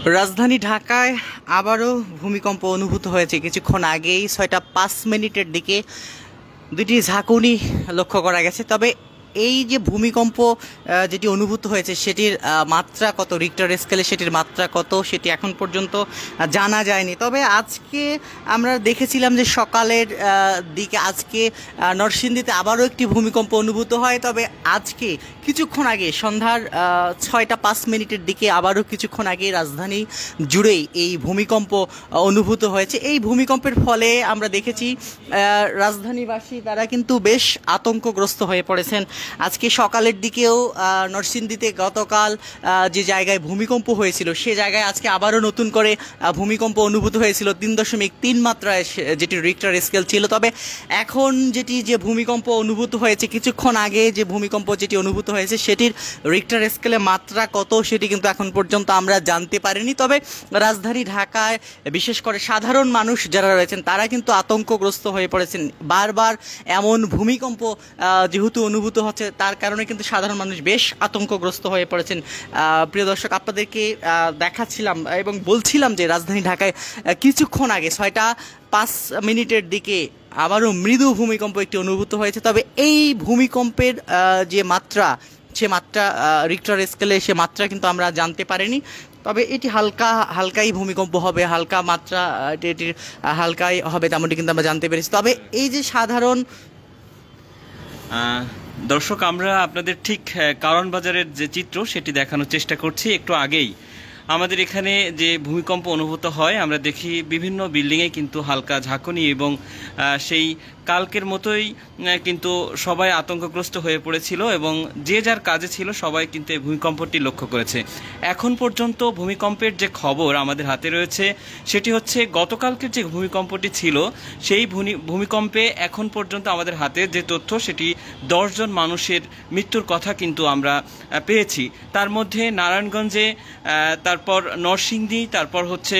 রাজধানী ঢাকায় আবারও ভূমিকম্প অনুভূত হয়েছে কিছুক্ষণ আগেই 6টা 5 মিনিটের দিকে দুটি ঝাঁকুনি লক্ষ্য করা গেছে। তবে এই যে ভূমিকম্প যেটি অনুভূত হয়েছে সেটির মাত্রা কত, রিক্টার স্কেলে সেটির মাত্রা কত সেটি এখন পর্যন্ত জানা যায়নি। তবে আজকে আমরা দেখেছিলাম যে সকালের দিকে আজকে নরসিংদীতে আবারও একটি ভূমিকম্প অনুভূত হয়। তবে আজকে কিছুক্ষণ আগে সন্ধ্যার 6টা 5 মিনিটের দিকে আবারও কিছুক্ষণ আগে রাজধানী জুড়েই এই ভূমিকম্প অনুভূত হয়েছে। এই ভূমিকম্পের ফলে আমরা দেখেছি রাজধানীবাসী তারা কিন্তু বেশ আতঙ্কগ্রস্ত হয়ে পড়েছেন। আজকে সকালের দিকেও নরসিংদীতে গতকাল যে জায়গায় ভূমিকম্প হয়েছিল সে জায়গায় আজকে আবারও নতুন করে ভূমিকম্প অনুভূত হয়েছিল 3.3 মাত্রায়, যেটি রিক্টার স্কেল ছিল। তবে এখন যে ভূমিকম্প অনুভূত হয়েছে কিছুক্ষণ আগে যে ভূমিকম্প যেটি অনুভূত হয়েছে সেটির রিক্টার স্কেলে মাত্রা কত সেটি কিন্তু এখন পর্যন্ত আমরা জানতে পারিনি। তবে রাজধানী ঢাকায় বিশেষ করে সাধারণ মানুষ যারা রয়েছেন তারা কিন্তু আতঙ্কগ্রস্ত হয়ে পড়েছেন। বারবার এমন ভূমিকম্প যেহেতু অনুভূত হচ্ছে তার কারণে কিন্তু সাধারণ মানুষ বেশ আতঙ্কগ্রস্ত হয়ে পড়েছেন। প্রিয় দর্শক, আপনাদেরকে দেখাচ্ছিলাম এবং বলছিলাম যে রাজধানী ঢাকায় কিছুক্ষণ আগে 6টা 5 মিনিটের দিকে আবারও মৃদু ভূমিকম্প একটি অনুভূত হয়েছে। তবে এই ভূমিকম্পের যে মাত্রা সে মাত্রা রিক্টার স্কেলে সে মাত্রা কিন্তু আমরা জানতে পারিনি। তবে এটি হালকাই ভূমিকম্প হবে, হালকা মাত্রা এটির হালকাই হবে তেমনটি কিন্তু আমরা জানতে পেরেছি। তবে এই যে সাধারণ দর্শক, আমরা আপনাদের ঠিক কারণ বাজারের যে চিত্র সেটি দেখানোর চেষ্টা করছি। একটু আগেই আমাদের এখানে যে ভূমিকম্প অনুভূত হয় আমরা দেখি বিভিন্ন বিল্ডিংয়ে কিন্তু হালকা ঝাঁকুনি এবং সেই কালকের মতোই কিন্তু সবাই আতঙ্কগ্রস্ত হয়ে পড়েছিল এবং যে যার কাজে ছিল সবাই কিন্তু এই ভূমিকম্পটি লক্ষ্য করেছে। এখন পর্যন্ত ভূমিকম্পের যে খবর আমাদের হাতে রয়েছে সেটি হচ্ছে গতকালকের যে ভূমিকম্পটি ছিল সেই ভূমিকম্পে এখন পর্যন্ত আমাদের হাতে যে তথ্য সেটি 10 জন মানুষের মৃত্যুর কথা কিন্তু আমরা পেয়েছি। তার মধ্যে নারায়ণগঞ্জে, তারপর নরসিংদী, তারপর হচ্ছে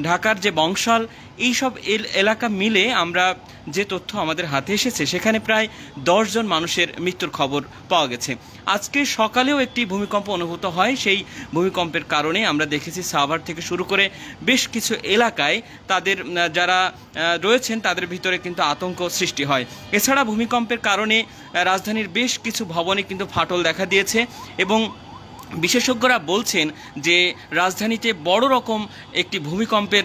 ঢাকার যে বংশাল, এইসব এলাকা মিলে আমরা যে তথ্য আমাদের হাতে এসেছে সেখানে প্রায় 10 জন মানুষের মৃত্যুর খবর পাওয়া গেছে। আজকে সকালেও একটি ভূমিকম্প অনুভূত হয়। সেই ভূমিকম্পের কারণে আমরা দেখেছি সাভার থেকে শুরু করে বেশ কিছু এলাকায় তাদের যারা রয়েছেন তাদের ভিতরে কিন্তু আতঙ্ক সৃষ্টি হয়। এছাড়া ভূমিকম্পের কারণে রাজধানীর বেশ কিছু ভবনে কিন্তু ফাটল দেখা দিয়েছে এবং বিশেষজ্ঞরা বলছেন যে রাজধানীতে বড় রকম একটি ভূমিকম্পের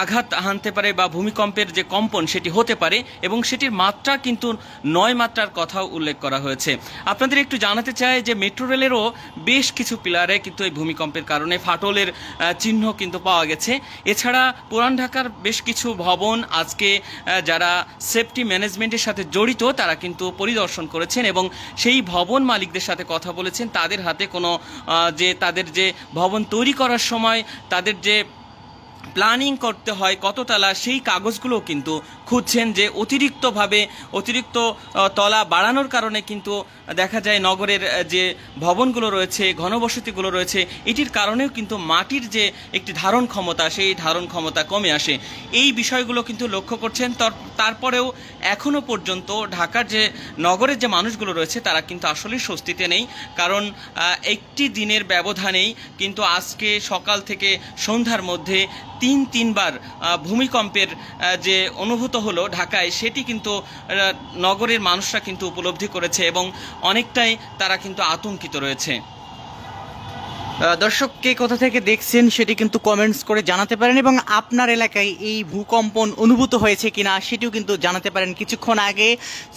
আঘাত হানতে পারে বা ভূমিকম্পের যে কম্পন সেটি হতে পারে এবং সেটির মাত্রা কিন্তু 9 মাত্রার কথাও উল্লেখ করা হয়েছে। আপনাদের একটু জানাতে চাই যে মেট্রো রেলেরও বেশ কিছু পিলারে কিন্তু এই ভূমিকম্পের কারণে ফাটলের চিহ্ন কিন্তু পাওয়া গেছে। এছাড়া পুরান ঢাকার বেশ কিছু ভবন আজকে যারা সেফটি ম্যানেজমেন্টের সাথে জড়িত তারা কিন্তু পরিদর্শন করেছেন এবং সেই ভবন মালিকদের সাথে কথা বলেছেন। তাদের হাতে কোনো যে তাদের যে ভবন তৈরি করার সময় তাদের যে প্ল্যানিং করতে হয় কততলা সেই কাগজগুলো কিন্তু খুঁজছেন, যে অতিরিক্ত তলা বাড়ানোর কারণে কিন্তু দেখা যায় নগরের যে ভবনগুলো রয়েছে, ঘনবসতিগুলো রয়েছে, এটির কারণেও কিন্তু মাটির যে একটি ধারণ ক্ষমতা সেই ধারণ ক্ষমতা কমে আসে। এই বিষয়গুলো কিন্তু লক্ষ্য করছেন। তারপরেও এখনও পর্যন্ত ঢাকার যে নগরের যে মানুষগুলো রয়েছে তারা কিন্তু আসলে স্বস্তিতে নেই, কারণ একটি দিনের ব্যবধানেই কিন্তু আজকে সকাল থেকে সন্ধ্যার মধ্যে তিনবার ভূমিকম্পের যে অনুভূত হলো ঢাকায় সেটি কিন্তু নগরের মানুষরা কিন্তু উপলব্ধি করেছে এবং অনেকটাই তারা কিন্তু আতঙ্কিত রয়েছে। দর্শক, কে কোথা থেকে দেখছেন সেটি কিন্তু কমেন্টস করে জানাতে পারেন এবং আপনার এলাকায় এই ভূকম্পন অনুভূত হয়েছে কিনা সেটিও কিন্তু জানাতে পারেন। কিছুক্ষণ আগে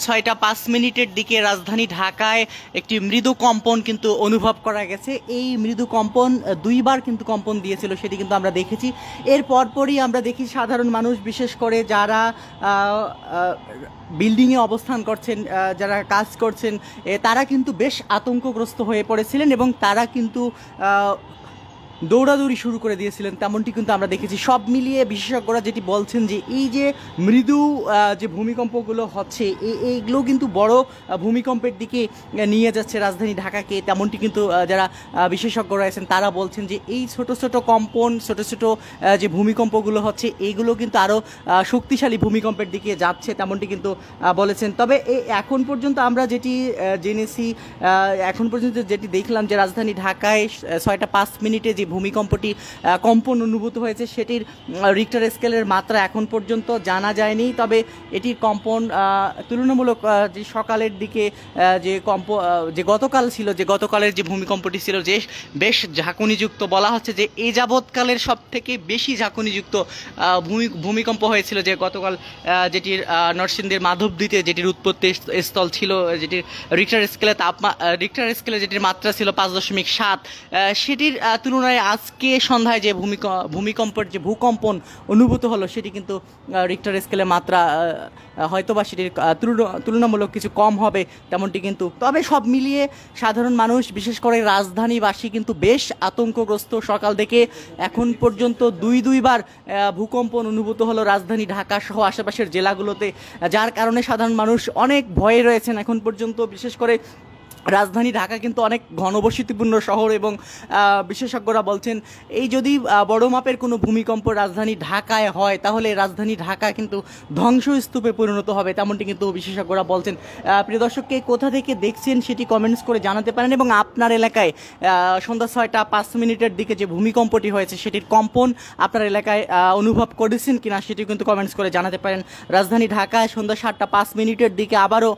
6টা 5 মিনিটের দিকে রাজধানী ঢাকায় একটি মৃদু কম্পন কিন্তু অনুভব করা গেছে। এই মৃদু কম্পন 2বার কিন্তু কম্পন দিয়েছিল সেটি কিন্তু আমরা দেখেছি। এর পরপরই আমরা দেখি সাধারণ মানুষ, বিশেষ করে যারা বিল্ডিংয়ে অবস্থান করছেন, যারা কাজ করছেন, তারা কিন্তু বেশ আতঙ্কগ্রস্ত হয়ে পড়েছিলেন এবং তারা কিন্তু দৌড়াদৌড়ি শুরু করে দিয়েছিলেন তেমনটি কিন্তু আমরা দেখেছি। সব মিলিয়ে বিশেষজ্ঞরা যেটি বলছেন যে এই যে মৃদু যে ভূমিকম্পগুলো হচ্ছে এইগুলো কিন্তু বড় ভূমিকম্পের দিকে নিয়ে যাচ্ছে রাজধানী ঢাকাকে, তেমনটি কিন্তু যারা বিশেষজ্ঞ রয়েছেন তারা বলছেন যে এই ছোট ছোট কম্পন, ছোট ছোট যে ভূমিকম্পগুলো হচ্ছে এইগুলো কিন্তু আরও শক্তিশালী ভূমিকম্পের দিকে যাচ্ছে তেমনটি কিন্তু বলেছেন। তবে এখন পর্যন্ত আমরা যেটি জেনেছি, এখন পর্যন্ত যেটি দেখলাম যে রাজধানী ঢাকায় 6টা 5 মিনিটে যে ভূমিকম্পটি কম্পন অনুভূত হয়েছে সেটির রিক্টার স্কেলের মাত্রা এখন পর্যন্ত জানা যায়নি। তবে এটির কম্পন তুলনামূলক যে সকালের দিকে যে গতকাল ছিল, যে গতকালের যে ভূমিকম্পটি ছিল যে বেশ ঝাঁকুনিযুক্ত, বলা হচ্ছে যে এই যাবৎকালের সব থেকে বেশি ঝাঁকুনিযুক্ত ভূমিকম্প হয়েছিল যে গতকাল, যেটির নরসিংদীর মাধবদীতে যেটির উৎপত্তি স্থল ছিল, যেটির রিক্টার স্কেলে যেটির মাত্রা ছিল 5.7, সেটির তুলনায় আজকে সন্ধ্যায় যে ভূমিকম্পের যে ভূকম্পন অনুভূত হলো সেটি কিন্তু রিক্টার স্কেলের মাত্রা হয়তোবা সেটির তুলনামূলক কিছু কম হবে তেমনটি কিন্তু। তবে সব মিলিয়ে সাধারণ মানুষ, বিশেষ করে রাজধানীবাসী কিন্তু বেশ আতঙ্কগ্রস্ত। সকাল থেকে এখন পর্যন্ত দুইবার ভূকম্পন অনুভূত হলো রাজধানী ঢাকা সহ আশেপাশের জেলাগুলোতে, যার কারণে সাধারণ মানুষ অনেক ভয়ে রয়েছেন এখন পর্যন্ত। বিশেষ করে রাজধানী ঢাকা কিন্তু অনেক ঘনবসতিপূর্ণ শহর এবং বিশেষজ্ঞরা বলছেন এই যদি বড় মাপের কোনো ভূমিকম্প রাজধানী ঢাকায় হয় তাহলে রাজধানী ঢাকা কিন্তু ধ্বংসস্তূপে পরিণত হবে, তেমনটি কিন্তু বিশেষজ্ঞরা বলছেন। প্রিয় দর্শককে কোথা থেকে দেখছেন সেটি কমেন্টস করে জানাতে পারেন এবং আপনার এলাকায় সন্ধ্যা 6টা 5 দিকে যে ভূমিকম্পটি হয়েছে সেটির কম্পন আপনার এলাকায় অনুভব করেছেন কিনা সেটি কিন্তু কমেন্টস করে জানাতে পারেন। রাজধানী ঢাকায় সন্ধ্যা 7টা 5 দিকে আবারও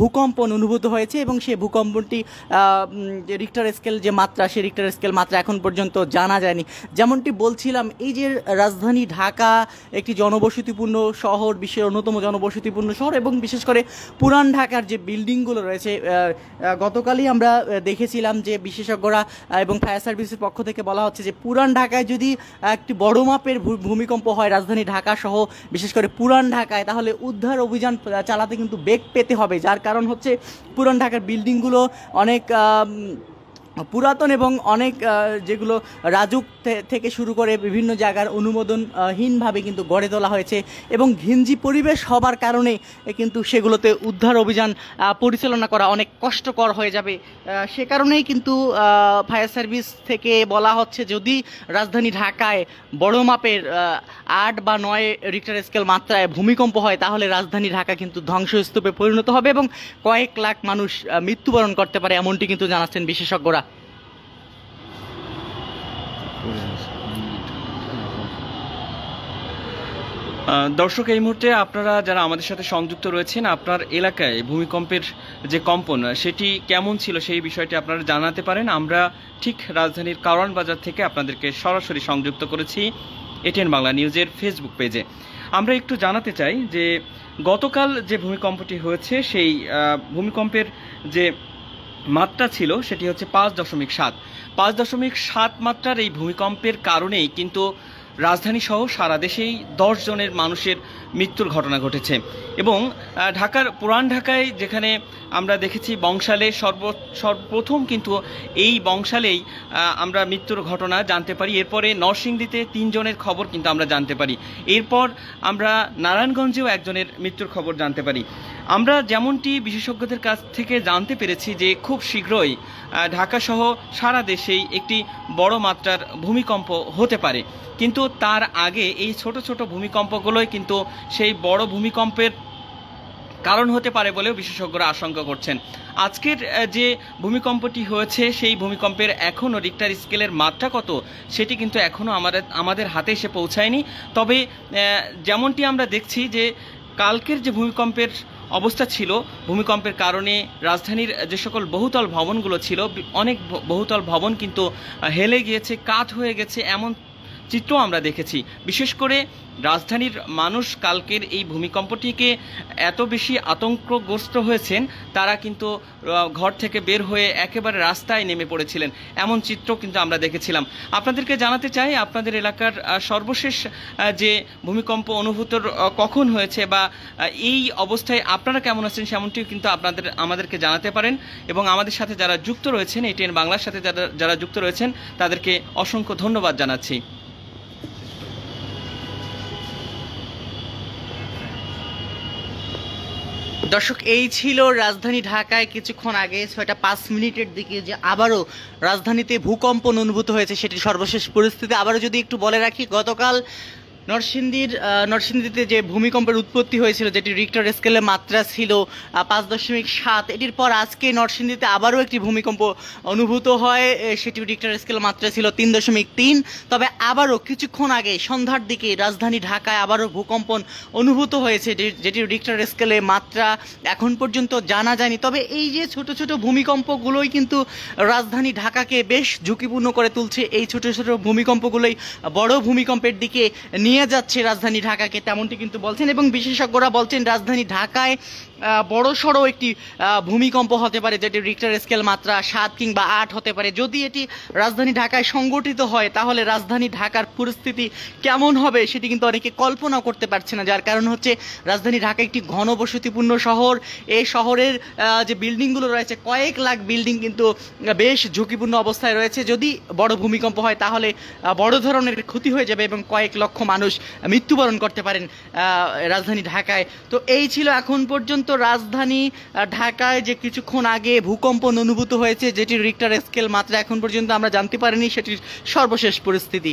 ভূকম্পন অনুভূত হয়েছে এবং সেই ভূকম্পটি যে রিক্টার স্কেল যে মাত্রা, সেই রিক্টার স্কেল মাত্রা এখন পর্যন্ত জানা যায়নি। যেমনটি বলছিলাম, এই যে রাজধানী ঢাকা একটি জনবসতিপূর্ণ শহর, বিশ্বের অন্যতম জনবসতিপূর্ণ শহর এবং বিশেষ করে পুরান ঢাকার যে বিল্ডিংগুলো রয়েছে, গতকালই আমরা দেখেছিলাম যে বিশেষজ্ঞরা এবং ফায়ার সার্ভিসের পক্ষ থেকে বলা হচ্ছে যে পুরান ঢাকায় যদি একটি বড় মাপের ভূমিকম্প হয় রাজধানী ঢাকা সহ বিশেষ করে পুরান ঢাকায়, তাহলে উদ্ধার অভিযান চালাতে কিন্তু বেগ পেতে হবে। যার কারণ হচ্ছে পুরান ঢাকার বিল্ডিংগুলো অনেক পুরাতন এবং অনেক যেগুলো রাজুক থেকে শুরু করে বিভিন্ন জায়গার অনুমোদনহীনভাবে কিন্তু গড়ে তোলা হয়েছে এবং ঘিঞ্জি পরিবেশ হবার কারণে কিন্তু সেগুলোতে উদ্ধার অভিযান পরিচালনা করা অনেক কষ্টকর হয়ে যাবে। সে কারণেই কিন্তু ফায়ার সার্ভিস থেকে বলা হচ্ছে যদি রাজধানী ঢাকায় বড় মাপের 8 বা 9 রিক্টার স্কেল মাত্রায় ভূমিকম্প হয় তাহলে রাজধানী ঢাকা কিন্তু ধ্বংসস্তূপে পরিণত হবে এবং কয়েক লাখ মানুষ মৃত্যুবরণ করতে পারে, এমনটি কিন্তু জানাচ্ছেন বিশেষজ্ঞরা। দর্শক, এই মুহূর্তে আপনারা যারা আমাদের সাথে সংযুক্ত রয়েছেন, আপনার এলাকায় ভূমিকম্পের যে কম্পন সেটি কেমন ছিল সেই বিষয়টি আপনারা জানাতে পারেন। আমরা ঠিক রাজধানীর কারওয়ান বাজার থেকে আপনাদেরকে সরাসরি সংযুক্ত করেছি এটিএন বাংলা নিউজের ফেসবুক পেজে। আমরা একটু জানাতে চাই যে গতকাল যে ভূমিকম্পটি হয়েছে সেই ভূমিকম্পের যে মাত্রা ছিল সেটি হচ্ছে 5.7 মাত্রার এই ভূমিকম্পের কারণেই কিন্তু রাজধানী সহ সারা দেশেই 10 জনের মানুষের মৃত্যুর ঘটনা ঘটেছে এবং ঢাকার পুরান ঢাকায় যেখানে আমরা দেখেছি বংশালে সর্বপ্রথম কিন্তু এই বংশালেই আমরা মৃত্যুর ঘটনা জানতে পারি। এরপরে নরসিংদীতে 3 জনের খবর কিন্তু আমরা জানতে পারি। এরপর আমরা নারায়ণগঞ্জেও একজনের মৃত্যুর খবর জানতে পারি। আমরা যেমনটি বিশেষজ্ঞদের কাছ থেকে জানতে পেরেছি যে খুব শীঘ্রই ঢাকা সহ সারা দেশেই একটি বড় মাত্রার ভূমিকম্প হতে পারে, কিন্তু তার আগে এই ছোট ছোট ভূমিকম্পগুলোই কিন্তু সেই বড় ভূমিকম্পের কারণ হতে পারে বলেও বিশেষজ্ঞরা আশঙ্কা করছেন। আজকের যে ভূমিকম্পটি হয়েছে সেই ভূমিকম্পের এখনও রিক্টার স্কেলের মাত্রা কত সেটি কিন্তু এখনও আমাদের হাতে এসে পৌঁছায়নি। তবে যেমনটি আমরা দেখছি যে কালকের যে ভূমিকম্পের অবস্থা ছিল, ভূমিকম্পের কারণে রাজধানীর যে সকল বহুতল ভবনগুলো ছিল, অনেক বহুতল ভবন কিন্তু হেলে গিয়েছে, কাঠ হয়ে গেছে, এমন চিত্র আমরা দেখেছি। বিশেষ করে রাজধানীর মানুষ কালকের এই ভূমিকম্পটিকে এত বেশি আতঙ্কগ্রস্ত হয়েছেন, তারা কিন্তু ঘর থেকে বের হয়ে একেবারে রাস্তায় নেমে পড়েছিলেন, এমন চিত্র কিন্তু আমরা দেখেছিলাম। আপনাদেরকে জানাতে চাই আপনাদের এলাকার সর্বশেষ যে ভূমিকম্প অনুভূত কখন হয়েছে বা এই অবস্থায় আপনারা কেমন আছেন সেমনটিও কিন্তু আমাদেরকে জানাতে পারেন এবং আমাদের সাথে যারা যুক্ত রয়েছেন, এটিএন বাংলার সাথে যারা যুক্ত রয়েছেন তাদেরকে অসংখ্য ধন্যবাদ জানাচ্ছি। দর্শক, এই ছিল রাজধানী ঢাকায় কিছুক্ষণ আগে 6টা 5 দিকে যে আবারও রাজধানীতে ভূকম্পন অনুভূত হয়েছে সেটি সর্বশেষ পরিস্থিতি। আবারও যদি একটু বলে রাখি, গতকাল নরসিংদীতে যে ভূমিকম্পের উৎপত্তি হয়েছিল, যেটি রিক্টার স্কেলের মাত্রা ছিল 5.7, এটির পর আজকে নরসিংদীতে আবারও একটি ভূমিকম্প অনুভূত হয়, সেটি রিক্টার স্কেলের মাত্রা ছিল 3.3। তবে আবারও কিছুক্ষণ আগে সন্ধ্যার দিকে রাজধানী ঢাকায় আবারও ভূকম্পন অনুভূত হয়েছে, যেটি রিক্টার স্কেলে মাত্রা এখন পর্যন্ত জানা যায়নি। তবে এই যে ছোট ছোট ভূমিকম্পগুলোই কিন্তু রাজধানী ঢাকাকে বেশ ঝুঁকিপূর্ণ করে তুলছে। এই ছোট ছোট ভূমিকম্পগুলোই বড় ভূমিকম্পের দিকে নিয়ে যাচ্ছে রাজধানী ঢাকাকে, তেমনটি কিন্তু বলছেন। এবং বিশেষজ্ঞরা বলছেন রাজধানী ঢাকায় বড় সড়ো একটি ভূমিকম্প হতে পারে, যেটি রিক্টার স্কেল মাত্রা 7 কিংবা 8 হতে পারে। যদি এটি রাজধানী ঢাকায় সংগঠিত হয় তাহলে রাজধানী ঢাকার পরিস্থিতি কেমন হবে সেটি কিন্তু অনেকে কল্পনা করতে পারছে না। যার কারণ হচ্ছে রাজধানী ঢাকা একটি ঘনবসতিপূর্ণ শহর। এই শহরের যে বিল্ডিংগুলো রয়েছে, কয়েক লাখ বিল্ডিং কিন্তু বেশ ঝুঁকিপূর্ণ অবস্থায় রয়েছে। যদি বড় ভূমিকম্প হয় তাহলে বড় ধরনের ক্ষতি হয়ে যাবে এবং কয়েক লক্ষ মানুষ মৃত্যুবরণ করতে পারেন রাজধানী ঢাকায়। তো এই ছিল এখন পর্যন্ত রাজধানী ঢাকায় যে কিছুক্ষণ আগে ভূকম্পন অনুভূত হয়েছে, যেটি রিক্টার স্কেল মাত্রা এখন পর্যন্ত আমরা জানতে পারিনি সেটির সর্বশেষ পরিস্থিতি।